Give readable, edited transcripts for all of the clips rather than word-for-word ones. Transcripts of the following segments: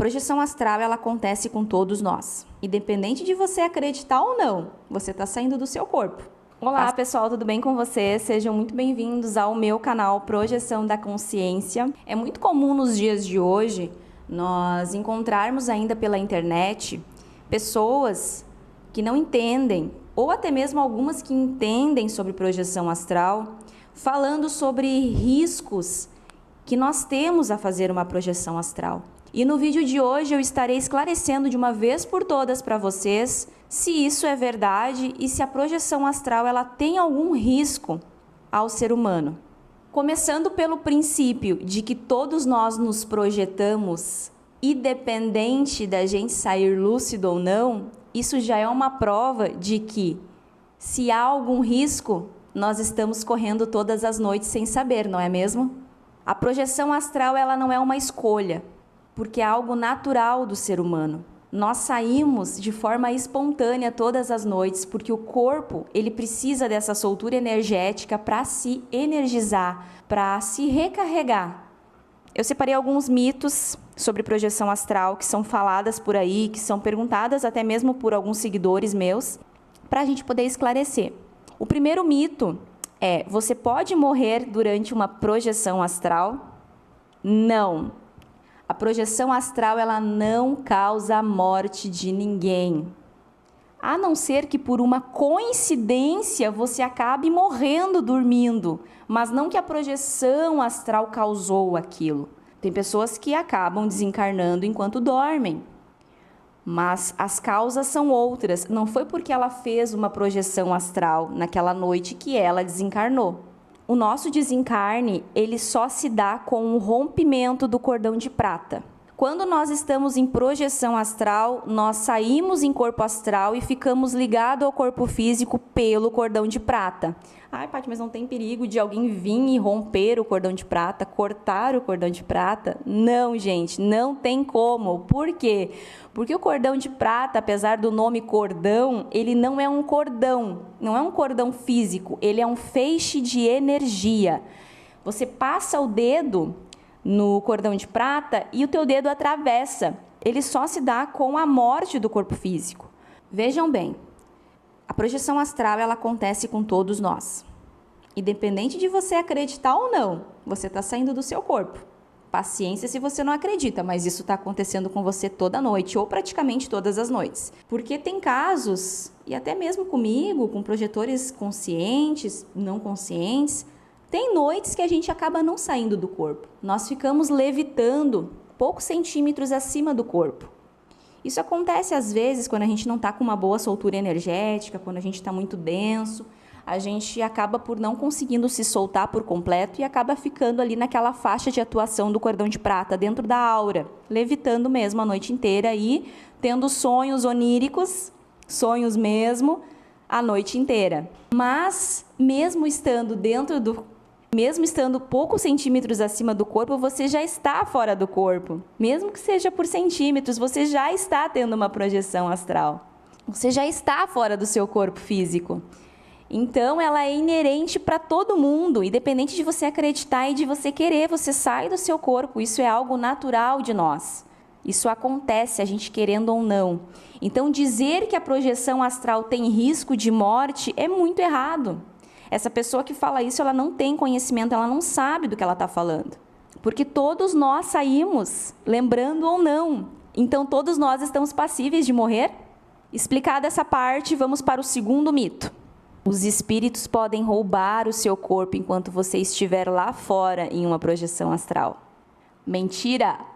A projeção astral, ela acontece com todos nós. Independente de você acreditar ou não, você está saindo do seu corpo. Olá, pessoal, tudo bem com vocês? Sejam muito bem-vindos ao meu canal Projeção da Consciência. É muito comum nos dias de hoje nós encontrarmos ainda pela internet pessoas que não entendem, ou até mesmo algumas que entendem sobre projeção astral, falando sobre riscos que nós temos a fazer uma projeção astral. E no vídeo de hoje eu estarei esclarecendo de uma vez por todas para vocês se isso é verdade e se a projeção astral ela tem algum risco ao ser humano. Começando pelo princípio de que todos nós nos projetamos, independente da gente sair lúcido ou não, isso já é uma prova de que se há algum risco, nós estamos correndo todas as noites sem saber, não é mesmo? A projeção astral ela não é uma escolha, porque é algo natural do ser humano. Nós saímos de forma espontânea todas as noites, porque o corpo ele precisa dessa soltura energética para se energizar, para se recarregar. Eu separei alguns mitos sobre projeção astral que são faladas por aí, que são perguntadas até mesmo por alguns seguidores meus, para a gente poder esclarecer. O primeiro mito é: você pode morrer durante uma projeção astral? Não. A projeção astral ela não causa a morte de ninguém. A não ser que por uma coincidência você acabe morrendo dormindo, mas não que a projeção astral causou aquilo. Tem pessoas que acabam desencarnando enquanto dormem, mas as causas são outras. Não foi porque ela fez uma projeção astral naquela noite que ela desencarnou. O nosso desencarne, ele só se dá com o rompimento do cordão de prata. Quando nós estamos em projeção astral, nós saímos em corpo astral e ficamos ligados ao corpo físico pelo cordão de prata. Ai, Paty, mas não tem perigo de alguém vir e romper o cordão de prata, cortar o cordão de prata? Não, gente, não tem como. Por quê? Porque o cordão de prata, apesar do nome cordão, ele não é um cordão, não é um cordão físico, ele é um feixe de energia. Você passa o dedo no cordão de prata e o teu dedo atravessa. Ele só se dá com a morte do corpo físico. Vejam bem, a projeção astral ela acontece com todos nós. Independente de você acreditar ou não, você está saindo do seu corpo. Paciência se você não acredita, mas isso está acontecendo com você toda noite, ou praticamente todas as noites. Porque tem casos, e até mesmo comigo, com projetores conscientes, não conscientes, tem noites que a gente acaba não saindo do corpo. Nós ficamos levitando poucos centímetros acima do corpo. Isso acontece às vezes quando a gente não está com uma boa soltura energética, quando a gente está muito denso, a gente acaba por não conseguindo se soltar por completo e acaba ficando ali naquela faixa de atuação do cordão de prata, dentro da aura, levitando mesmo a noite inteira e tendo sonhos oníricos, sonhos mesmo, a noite inteira. Mas, mesmo estando poucos centímetros acima do corpo, você já está fora do corpo. Mesmo que seja por centímetros, você já está tendo uma projeção astral. Você já está fora do seu corpo físico. Então, ela é inerente para todo mundo, independente de você acreditar e de você querer, você sai do seu corpo. Isso é algo natural de nós. Isso acontece, a gente querendo ou não. Então, dizer que a projeção astral tem risco de morte é muito errado. Essa pessoa que fala isso, ela não tem conhecimento, ela não sabe do que ela está falando. Porque todos nós saímos, lembrando ou não. Então, todos nós estamos passíveis de morrer? Explicada essa parte, vamos para o segundo mito. Os espíritos podem roubar o seu corpo enquanto você estiver lá fora em uma projeção astral. Mentira!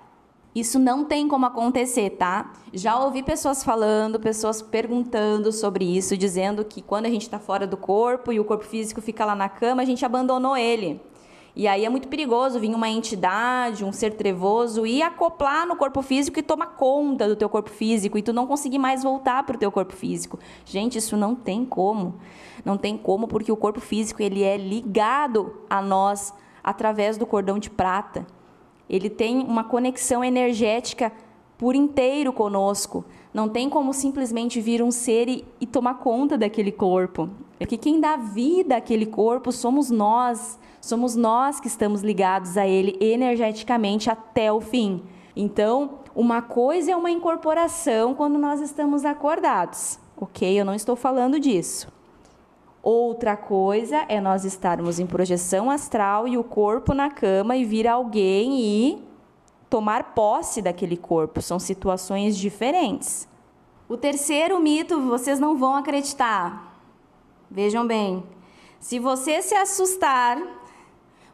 Isso não tem como acontecer, tá? Já ouvi pessoas falando, pessoas perguntando sobre isso, dizendo que quando a gente está fora do corpo e o corpo físico fica lá na cama, a gente abandonou ele. E aí é muito perigoso vir uma entidade, um ser trevoso e acoplar no corpo físico e tomar conta do teu corpo físico e tu não conseguir mais voltar para o teu corpo físico. Gente, isso não tem como. Não tem como, porque o corpo físico ele é ligado a nós através do cordão de prata. Ele tem uma conexão energética por inteiro conosco. Não tem como simplesmente vir um ser e tomar conta daquele corpo. Porque quem dá vida àquele corpo somos nós. Somos nós que estamos ligados a ele energeticamente até o fim. Então, Uma coisa é uma incorporação quando nós estamos acordados, ok? Eu não estou falando disso. Outra coisa é nós estarmos em projeção astral e o corpo na cama e vir alguém e tomar posse daquele corpo. São situações diferentes. O terceiro mito, vocês não vão acreditar. Vejam bem, se você se assustar,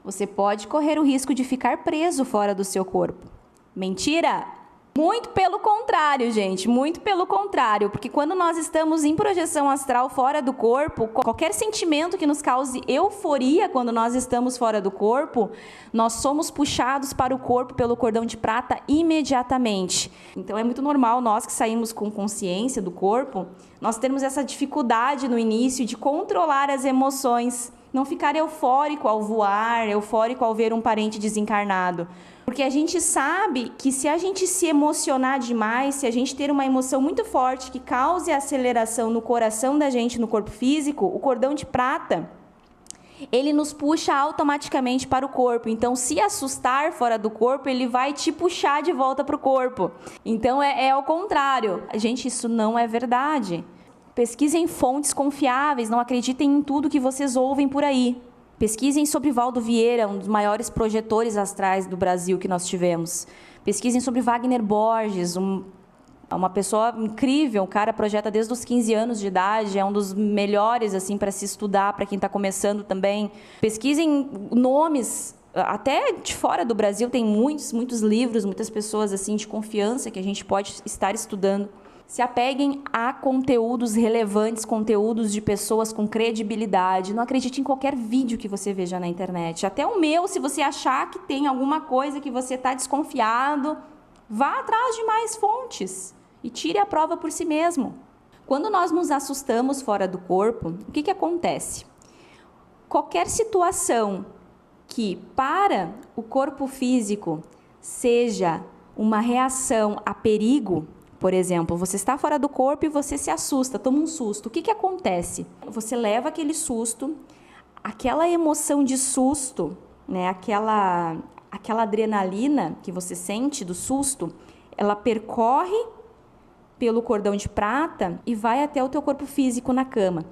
você pode correr o risco de ficar preso fora do seu corpo. Mentira? Muito pelo contrário, gente, muito pelo contrário, porque quando nós estamos em projeção astral fora do corpo, qualquer sentimento que nos cause euforia quando nós estamos fora do corpo, nós somos puxados para o corpo pelo cordão de prata imediatamente. Então é muito normal nós que saímos com consciência do corpo, nós termos essa dificuldade no início de controlar as emoções, não ficar eufórico ao voar, eufórico ao ver um parente desencarnado. Porque a gente sabe que se a gente se emocionar demais, se a gente ter uma emoção muito forte que cause aceleração no coração da gente, no corpo físico, o cordão de prata, ele nos puxa automaticamente para o corpo. Então, se assustar fora do corpo, ele vai te puxar de volta para o corpo. Então, é ao contrário. Gente, isso não é verdade. Pesquisem fontes confiáveis, não acreditem em tudo que vocês ouvem por aí. Pesquisem sobre Valdo Vieira, um dos maiores projetores astrais do Brasil que nós tivemos. Pesquisem sobre Wagner Borges, uma pessoa incrível, o cara projeta desde os 15 anos de idade, é um dos melhores assim para se estudar, para quem está começando também. Pesquisem nomes, até de fora do Brasil tem muitos livros, muitas pessoas assim de confiança que a gente pode estar estudando. Se apeguem a conteúdos relevantes, conteúdos de pessoas com credibilidade. Não acredite em qualquer vídeo que você veja na internet. Até o meu, se você achar que tem alguma coisa que você está desconfiado, vá atrás de mais fontes e tire a prova por si mesmo. Quando nós nos assustamos fora do corpo, o que acontece? Qualquer situação que para o corpo físico seja uma reação a perigo, por exemplo, você está fora do corpo e você se assusta, toma um susto. O que acontece? Você leva aquele susto, aquela emoção de susto, né? aquela adrenalina que você sente do susto, ela percorre pelo cordão de prata e vai até o teu corpo físico na cama.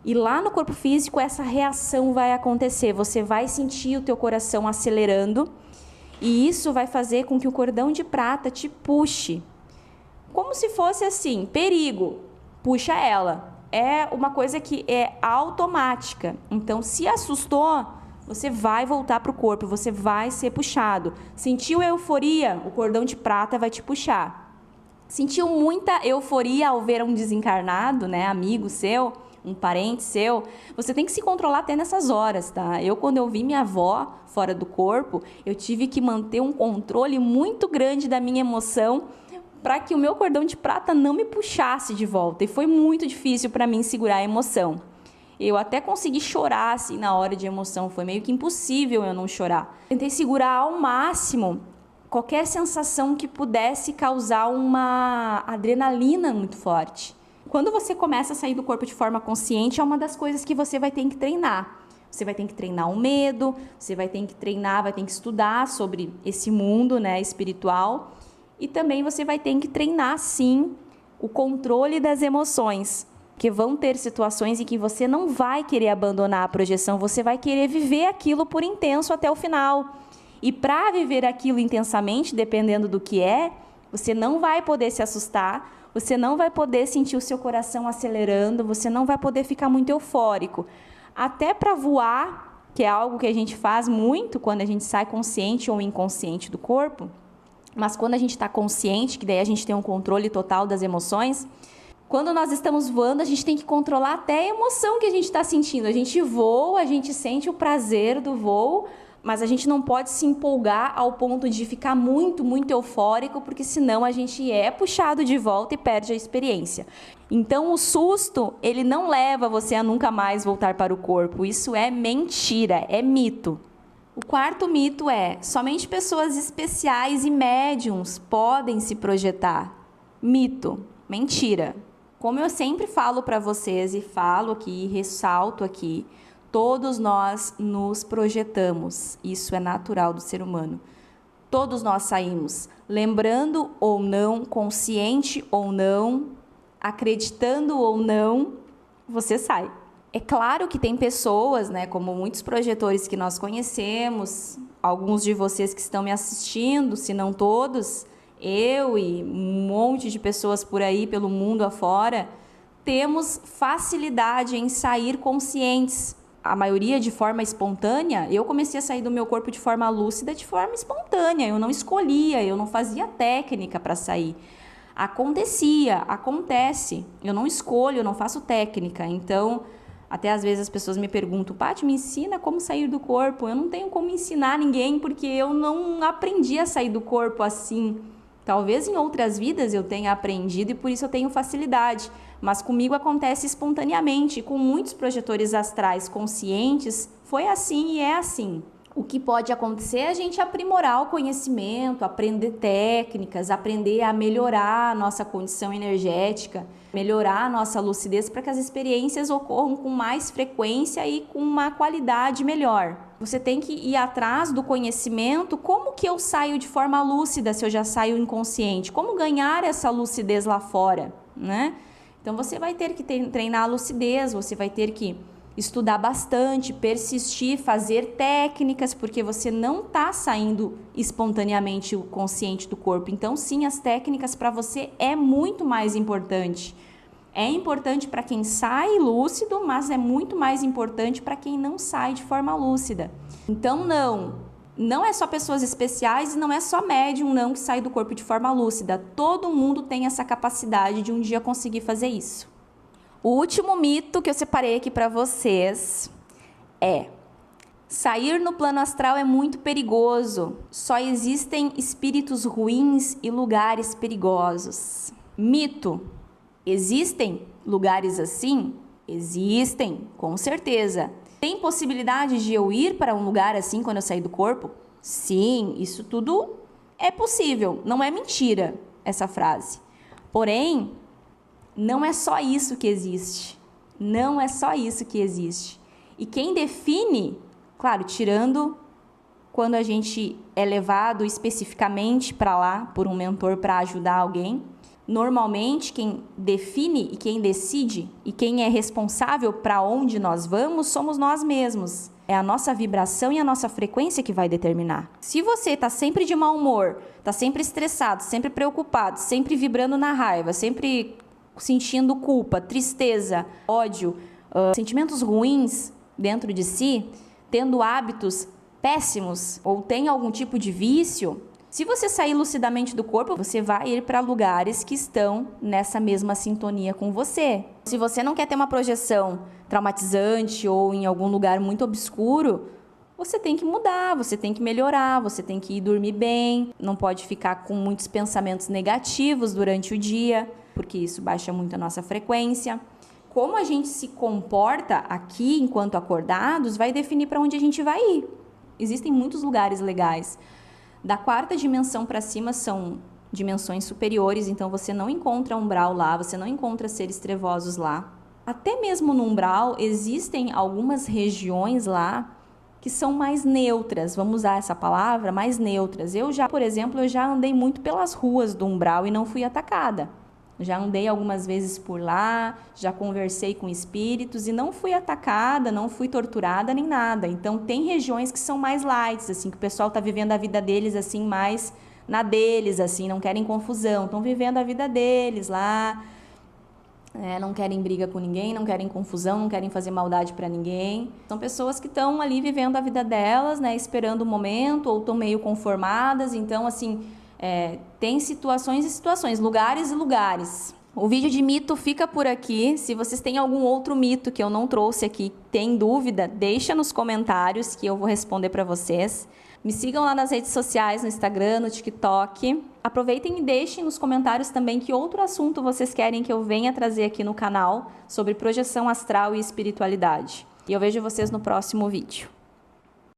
E lá no corpo físico essa reação vai acontecer, você vai sentir o teu coração acelerando e isso vai fazer com que o cordão de prata te puxe. Como se fosse assim, perigo, puxa ela. É uma coisa que é automática. Então, se assustou, você vai voltar para o corpo, você vai ser puxado. Sentiu euforia? O cordão de prata vai te puxar. Sentiu muita euforia ao ver um desencarnado, né, amigo seu, um parente seu? Você tem que se controlar até nessas horas, tá? Quando eu vi minha avó fora do corpo, eu tive que manter um controle muito grande da minha emoção para que o meu cordão de prata não me puxasse de volta. E foi muito difícil para mim segurar a emoção. Eu até consegui chorar assim na hora de emoção. Foi meio que impossível eu não chorar. Tentei segurar ao máximo qualquer sensação que pudesse causar uma adrenalina muito forte. Quando você começa a sair do corpo de forma consciente, é uma das coisas que você vai ter que treinar. Você vai ter que treinar o medo, você vai ter que treinar, vai ter que estudar sobre esse mundo, né, espiritual. E também você vai ter que treinar, sim, o controle das emoções. Porque vão ter situações em que você não vai querer abandonar a projeção, você vai querer viver aquilo por intenso até o final. E para viver aquilo intensamente, dependendo do que é, você não vai poder se assustar, você não vai poder sentir o seu coração acelerando, você não vai poder ficar muito eufórico. Até para voar, que é algo que a gente faz muito quando a gente sai consciente ou inconsciente do corpo, mas quando a gente está consciente, que daí a gente tem um controle total das emoções, quando nós estamos voando, a gente tem que controlar até a emoção que a gente está sentindo. A gente voa, a gente sente o prazer do voo, mas a gente não pode se empolgar ao ponto de ficar muito eufórico, porque senão a gente é puxado de volta e perde a experiência. Então, o susto, ele não leva você a nunca mais voltar para o corpo. Isso é mentira, é mito. O quarto mito é: somente pessoas especiais e médiums podem se projetar. Mito, mentira. Como eu sempre falo para vocês e falo aqui, ressalto aqui, todos nós nos projetamos. Isso é natural do ser humano. Todos nós saímos, lembrando ou não, consciente ou não, acreditando ou não, você sai. É claro que tem pessoas, né, como muitos projetores que nós conhecemos, alguns de vocês que estão me assistindo, se não todos, eu e um monte de pessoas por aí, pelo mundo afora, temos facilidade em sair conscientes. A maioria de forma espontânea. Eu comecei a sair do meu corpo de forma lúcida, de forma espontânea. Eu não escolhia, eu não fazia técnica para sair. Acontecia, acontece. Eu não escolho, eu não faço técnica. Então, até às vezes as pessoas me perguntam, Paty, me ensina como sair do corpo. Eu não tenho como ensinar ninguém, porque eu não aprendi a sair do corpo assim. Talvez em outras vidas eu tenha aprendido e por isso eu tenho facilidade. Mas comigo acontece espontaneamente. Com muitos projetores astrais conscientes, foi assim e é assim. O que pode acontecer é a gente aprimorar o conhecimento, aprender técnicas, aprender a melhorar a nossa condição energética, melhorar a nossa lucidez para que as experiências ocorram com mais frequência e com uma qualidade melhor. Você tem que ir atrás do conhecimento. Como que eu saio de forma lúcida se eu já saio inconsciente? Como ganhar essa lucidez lá fora, né? Então você vai ter que treinar a lucidez, você vai ter que estudar bastante, persistir, fazer técnicas, porque você não está saindo espontaneamente o consciente do corpo. Então, sim, as técnicas para você é muito mais importante. É importante para quem sai lúcido, mas é muito mais importante para quem não sai de forma lúcida. Então, não é só pessoas especiais e não é só médium não que sai do corpo de forma lúcida. Todo mundo tem essa capacidade de um dia conseguir fazer isso. O último mito que eu separei aqui para vocês é: sair no plano astral é muito perigoso. Só existem espíritos ruins e lugares perigosos. Mito. Existem lugares assim? Existem, com certeza. Tem possibilidade de eu ir para um lugar assim quando eu sair do corpo? Sim, isso tudo é possível. Não é mentira essa frase. Porém, não é só isso que existe. Não é só isso que existe. E quem define, claro, tirando quando a gente é levado especificamente para lá por um mentor para ajudar alguém, normalmente quem define e quem decide e quem é responsável para onde nós vamos somos nós mesmos. É a nossa vibração e a nossa frequência que vai determinar. Se você está sempre de mau humor, está sempre estressado, sempre preocupado, sempre vibrando na raiva, sempre sentindo culpa, tristeza, ódio, sentimentos ruins dentro de si, tendo hábitos péssimos ou tem algum tipo de vício, se você sair lucidamente do corpo, você vai ir para lugares que estão nessa mesma sintonia com você. Se você não quer ter uma projeção traumatizante ou em algum lugar muito obscuro, você tem que mudar, você tem que melhorar, você tem que ir dormir bem, não pode ficar com muitos pensamentos negativos durante o dia, porque isso baixa muito a nossa frequência. Como a gente se comporta aqui enquanto acordados vai definir para onde a gente vai ir. Existem muitos lugares legais. Da quarta dimensão para cima são dimensões superiores, então você não encontra umbral lá, você não encontra seres trevosos lá. Até mesmo no umbral existem algumas regiões lá que são mais neutras, vamos usar essa palavra, mais neutras. Por exemplo, eu já andei muito pelas ruas do umbral e não fui atacada. Já andei algumas vezes por lá, já conversei com espíritos e não fui atacada, não fui torturada nem nada. Então tem regiões que são mais light, assim, que o pessoal está vivendo a vida deles assim mais na deles, assim, não querem confusão, estão vivendo a vida deles lá, não querem briga com ninguém, não querem confusão, não querem fazer maldade para ninguém. São pessoas que estão ali vivendo a vida delas, né, esperando o momento ou estão meio conformadas, então assim... tem situações e situações, lugares e lugares. O vídeo de mito fica por aqui. Se vocês têm algum outro mito que eu não trouxe aqui, tem dúvida, deixa nos comentários que eu vou responder para vocês. Me sigam lá nas redes sociais, no Instagram, no TikTok. Aproveitem e deixem nos comentários também que outro assunto vocês querem que eu venha trazer aqui no canal sobre projeção astral e espiritualidade. E eu vejo vocês no próximo vídeo.